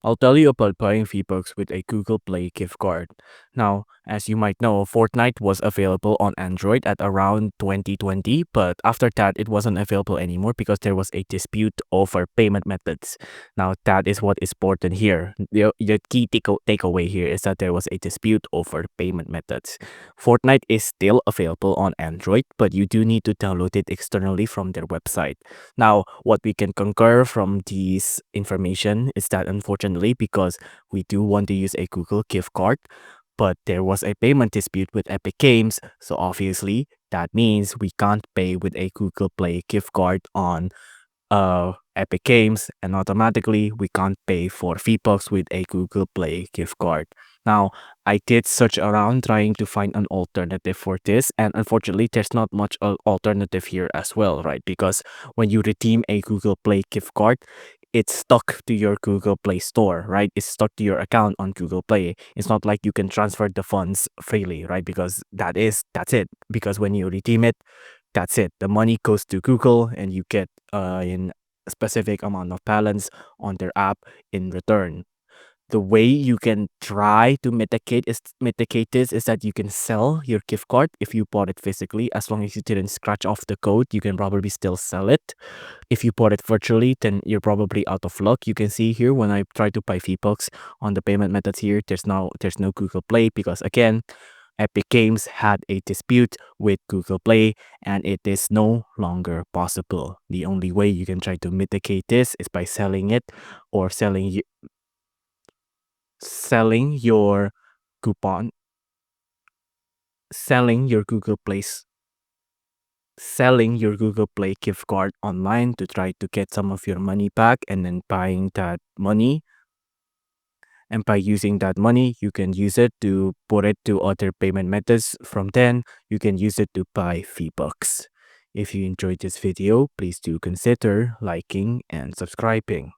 I'll tell you about buying V-Bucks with a Google Play gift card. Now, as you might know, Fortnite was available on Android at around 2020, but after that, it wasn't available anymore because there was a dispute over payment methods. Now, that is what is important here. The key takeaway here is that there was a dispute over payment methods. Fortnite is still available on Android, but you do need to download it externally from their website. Now, what we can concur from this information is that unfortunately, because we do want to use a Google gift card, but there was a payment dispute with Epic Games, so obviously that means we can't pay with a Google Play gift card on Epic Games, and automatically we can't pay for V-Bucks with a Google Play gift card. Now, I did search around trying to find an alternative for this, and unfortunately, there's not much alternative here as well, right? Because when you redeem a Google Play gift card, it's stuck to your Google Play store, right? It's stuck to your account on Google Play. It's not like you can transfer the funds freely, right? Because that's it. Because when you redeem it, that's it. The money goes to Google and you get in a specific amount of balance on their app in return. The way you can try to mitigate this is that you can sell your gift card if you bought it physically. As long as you didn't scratch off the code, you can probably still sell it. If you bought it virtually, then you're probably out of luck. You can see here when I try to buy V-Bucks on the payment methods here, there's no Google Play because again, Epic Games had a dispute with Google Play and it is no longer possible. The only way you can try to mitigate this is by selling it or selling your coupon, selling your Google Place, selling your Google Play gift card online to try to get some of your money back and then buying that money. And by using that money, you can use it to put it to other payment methods. From then, you can use it to buy V-Bucks. If you enjoyed this video, please do consider liking and subscribing.